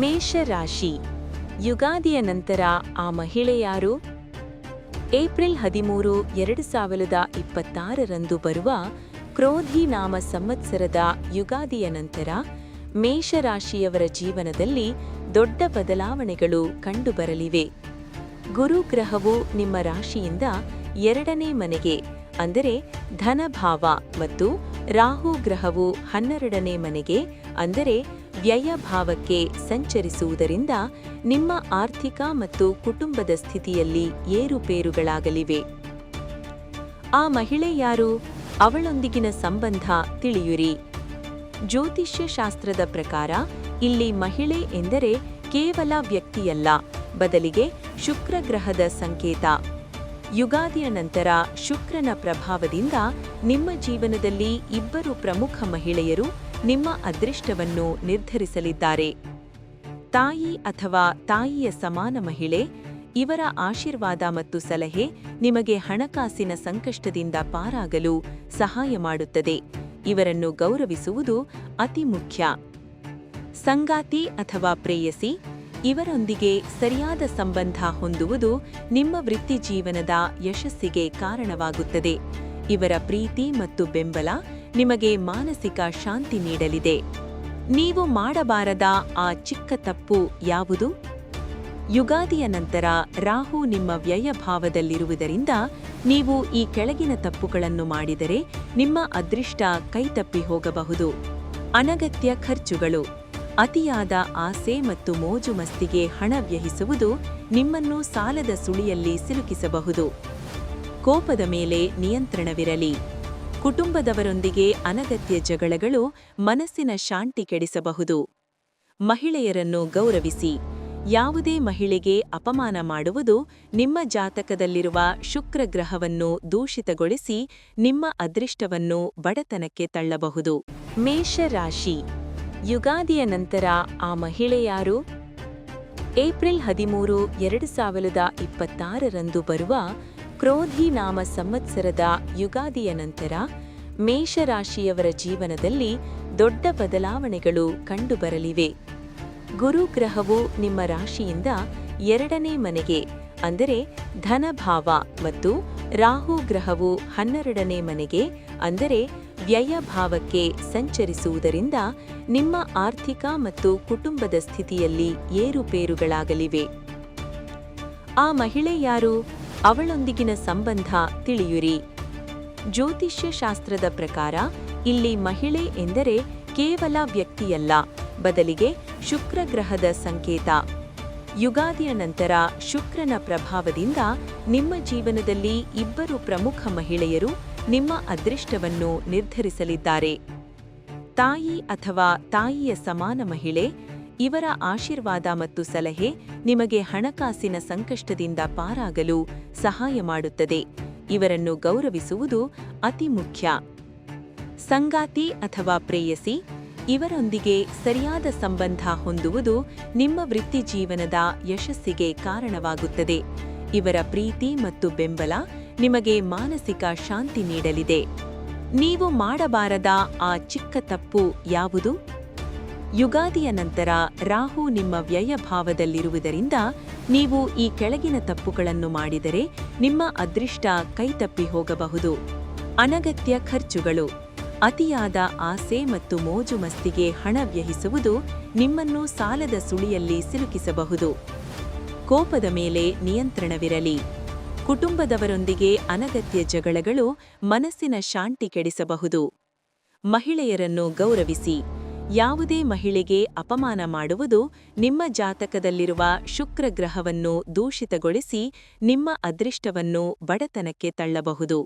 ಮೇಷರಾಶಿ. ಯುಗಾದಿಯ ನಂತರ ಆ ಮಹಿಳೆ ಯಾರು? ಏಪ್ರಿಲ್ 13, 2026ರಂದು ಬರುವ ಕ್ರೋಧಿ ನಾಮ ಸಂವತ್ಸರದ ಯುಗಾದಿಯ ನಂತರ ಮೇಷರಾಶಿಯವರ ಜೀವನದಲ್ಲಿ ದೊಡ್ಡ ಬದಲಾವಣೆಗಳು ಕಂಡುಬರಲಿವೆ. ಗುರು ಗ್ರಹವು ನಿಮ್ಮ ರಾಶಿಯಿಂದ 2ನೇ ಮನೆಗೆ ಅಂದರೆ ಧನಭಾವ ಮತ್ತು ರಾಹು ಗ್ರಹವು 12ನೇ ಮನೆಗೆ ಅಂದರೆ ವ್ಯಯಭಾವಕ್ಕೆ ಸಂಚರಿಸುವುದರಿಂದ ನಿಮ್ಮ ಆರ್ಥಿಕ ಮತ್ತು ಕುಟುಂಬದ ಸ್ಥಿತಿಯಲ್ಲಿ ಏರುಪೇರುಗಳಾಗಲಿವೆ. ಆ ಮಹಿಳೆ ಯಾರು? ಅವಳೊಂದಿಗಿನ ಸಂಬಂಧ ತಿಳಿಯುರಿ. ಜ್ಯೋತಿಷ್ಯ ಶಾಸ್ತ್ರದ ಪ್ರಕಾರ ಇಲ್ಲಿ ಮಹಿಳೆ ಎಂದರೆ ಕೇವಲ ವ್ಯಕ್ತಿಯಲ್ಲ, ಬದಲಿಗೆ ಶುಕ್ರ ಗ್ರಹದ ಸಂಕೇತ. ಯುಗಾದಿಯ ನಂತರ ಶುಕ್ರನ ಪ್ರಭಾವದಿಂದ ನಿಮ್ಮ ಜೀವನದಲ್ಲಿ 2 ಪ್ರಮುಖ ಮಹಿಳೆಯರು ನಿಮ್ಮ ಅದೃಷ್ಟವನ್ನು ನಿರ್ಧರಿಸಲಿದ್ದಾರೆ. ತಾಯಿ ಅಥವಾ ತಾಯಿಯ ಸಮಾನ ಮಹಿಳೆ. ಇವರ ಆಶೀರ್ವಾದ ಮತ್ತು ಸಲಹೆ ನಿಮಗೆ ಹಣಕಾಸಿನ ಸಂಕಷ್ಟದಿಂದ ಪಾರಾಗಲು ಸಹಾಯ ಮಾಡುತ್ತದೆ. ಇವರನ್ನು ಗೌರವಿಸುವುದು ಅತಿ ಮುಖ್ಯ. ಸಂಗಾತಿ ಅಥವಾ ಪ್ರೇಯಸಿ. ಇವರೊಂದಿಗೆ ಸರಿಯಾದ ಸಂಬಂಧ ಹೊಂದುವುದು ನಿಮ್ಮ ವೃತ್ತಿಜೀವನದ ಯಶಸ್ಸಿಗೆ ಕಾರಣವಾಗುತ್ತದೆ. ಇವರ ಪ್ರೀತಿ ಮತ್ತು ಬೆಂಬಲ ನಿಮಗೆ ಮಾನಸಿಕ ಶಾಂತಿ ನೀಡಲಿದೆ. ನೀವು ಮಾಡಬಾರದ ಆ ಚಿಕ್ಕ ತಪ್ಪು ಯಾವುದು? ಯುಗಾದಿಯ ನಂತರ ರಾಹು ನಿಮ್ಮ ವ್ಯಯಭಾವದಲ್ಲಿರುವುದರಿಂದ ನೀವು ಈ ಕೆಳಗಿನ ತಪ್ಪುಗಳನ್ನು ಮಾಡಿದರೆ ನಿಮ್ಮ ಅದೃಷ್ಟ ಕೈತಪ್ಪಿ ಹೋಗಬಹುದು. ಅನಗತ್ಯ ಖರ್ಚುಗಳು. ಅತಿಯಾದ ಆಸೆ ಮತ್ತು ಮೋಜು ಮಸ್ತಿಗೆ ಹಣ ವ್ಯಯಿಸುವುದು ನಿಮ್ಮನ್ನು ಸಾಲದ ಸುಳಿಯಲ್ಲಿ ಸಿಲುಕಿಸಬಹುದು. ಕೋಪದ ಮೇಲೆ ನಿಯಂತ್ರಣವಿರಲಿ. ಕುಟುಂಬದವರೊಂದಿಗೆ ಅನಗತ್ಯ ಜಗಳಗಳು ಮನಸ್ಸಿನ ಶಾಂತಿ ಕೆಡಿಸಬಹುದು. ಮಹಿಳೆಯರನ್ನು ಗೌರವಿಸಿ. ಯಾವುದೇ ಮಹಿಳೆಗೆ ಅಪಮಾನ ಮಾಡುವುದು ನಿಮ್ಮ ಜಾತಕದಲ್ಲಿರುವ ಶುಕ್ರ ಗ್ರಹವನ್ನು ದೂಷಿತಗೊಳಿಸಿ ನಿಮ್ಮ ಅದೃಷ್ಟವನ್ನು ಬಡತನಕ್ಕೆ ತಳ್ಳಬಹುದು. ಮೇಷರಾಶಿ. ಯುಗಾದಿಯ ನಂತರ ಆ ಮಹಿಳೆ ಯಾರು? ಏಪ್ರಿಲ್ 13, 2026ರಂದು ಬರುವ ಕ್ರೋಧಿ ನಾಮ ಸಂವತ್ಸರದ ಯುಗಾದಿಯ ನಂತರ ಮೇಷರಾಶಿಯವರ ಜೀವನದಲ್ಲಿ ದೊಡ್ಡ ಬದಲಾವಣೆಗಳು ಕಂಡುಬರಲಿವೆ. ಗುರು ಗ್ರಹವು ನಿಮ್ಮ ರಾಶಿಯಿಂದ 2ನೇ ಮನೆಗೆ ಅಂದರೆ ಧನಭಾವ ಮತ್ತು ರಾಹು ಗ್ರಹವು 12ನೇ ಮನೆಗೆ ಅಂದರೆ ವ್ಯಯಭಾವಕ್ಕೆ ಸಂಚರಿಸುವುದರಿಂದ ನಿಮ್ಮ ಆರ್ಥಿಕ ಮತ್ತು ಕುಟುಂಬದ ಸ್ಥಿತಿಯಲ್ಲಿ ಏರುಪೇರುಗಳಾಗಲಿವೆ. ಆ ಮಹಿಳೆ ಯಾರು? ಅವಳೊಂದಿಗಿನ ಸಂಬಂಧ ತಿಳಿಯುರಿ. ಜ್ಯೋತಿಷ್ಯ ಶಾಸ್ತ್ರದ ಪ್ರಕಾರ ಇಲ್ಲಿ ಮಹಿಳೆ ಎಂದರೆ ಕೇವಲ ವ್ಯಕ್ತಿಯಲ್ಲ, ಬದಲಿಗೆ ಶುಕ್ರ ಗ್ರಹದ ಸಂಕೇತ. ಯುಗಾದಿಯ ನಂತರ ಶುಕ್ರನ ಪ್ರಭಾವದಿಂದ ನಿಮ್ಮ ಜೀವನದಲ್ಲಿ 2 ಪ್ರಮುಖ ಮಹಿಳೆಯರು ನಿಮ್ಮ ಅದೃಷ್ಟವನ್ನು ನಿರ್ಧರಿಸಲಿದ್ದಾರೆ. ತಾಯಿ ಅಥವಾ ತಾಯಿಯ ಸಮಾನ ಮಹಿಳೆ. ಇವರ ಆಶೀರ್ವಾದ ಮತ್ತು ಸಲಹೆ ನಿಮಗೆ ಹಣಕಾಸಿನ ಸಂಕಷ್ಟದಿಂದ ಪಾರಾಗಲು ಸಹಾಯ ಮಾಡುತ್ತದೆ. ಇವರನ್ನು ಗೌರವಿಸುವುದು ಅತಿ ಮುಖ್ಯ. ಸಂಗಾತಿ ಅಥವಾ ಪ್ರೇಯಸಿ. ಇವರೊಂದಿಗೆ ಸರಿಯಾದ ಸಂಬಂಧ ಹೊಂದುವುದು ನಿಮ್ಮ ವೃತ್ತಿಜೀವನದ ಯಶಸ್ಸಿಗೆ ಕಾರಣವಾಗುತ್ತದೆ. ಇವರ ಪ್ರೀತಿ ಮತ್ತು ಬೆಂಬಲ ನಿಮಗೆ ಮಾನಸಿಕ ಶಾಂತಿ ನೀಡಲಿದೆ. ನೀವು ಮಾಡಬಾರದ ಆ ಚಿಕ್ಕ ತಪ್ಪು ಯಾವುದು? ಯುಗಾದಿಯ ನಂತರ ರಾಹು ನಿಮ್ಮ ವ್ಯಯಭಾವದಲ್ಲಿರುವುದರಿಂದ ನೀವು ಈ ಕೆಳಗಿನ ತಪ್ಪುಗಳನ್ನು ಮಾಡಿದರೆ ನಿಮ್ಮ ಅದೃಷ್ಟ ಕೈತಪ್ಪಿ ಹೋಗಬಹುದು. ಅನಗತ್ಯ ಖರ್ಚುಗಳು. ಅತಿಯಾದ ಆಸೆ ಮತ್ತು ಮೋಜು ಮಸ್ತಿಗೆ ಹಣ ವ್ಯಯಿಸುವುದು ನಿಮ್ಮನ್ನು ಸಾಲದ ಸುಳಿಯಲ್ಲಿ ಸಿಲುಕಿಸಬಹುದು. ಕೋಪದ ಮೇಲೆ ನಿಯಂತ್ರಣವಿರಲಿ. ಕುಟುಂಬದವರೊಂದಿಗೆ ಅನಗತ್ಯ ಜಗಳಗಳು ಮನಸ್ಸಿನ ಶಾಂತಿ ಕೆಡಿಸಬಹುದು. ಮಹಿಳೆಯರನ್ನು ಗೌರವಿಸಿ. ಯಾವುದೇ ಮಹಿಳೆಗೆ ಅಪಮಾನ ಮಾಡುವುದು ನಿಮ್ಮ ಜಾತಕದಲ್ಲಿರುವ ಶುಕ್ರ ಗ್ರಹವನ್ನು ದೂಷಿತಗೊಳಿಸಿ ನಿಮ್ಮ ಅದೃಷ್ಟವನ್ನು ಬಡತನಕ್ಕೆ ತಳ್ಳಬಹುದು.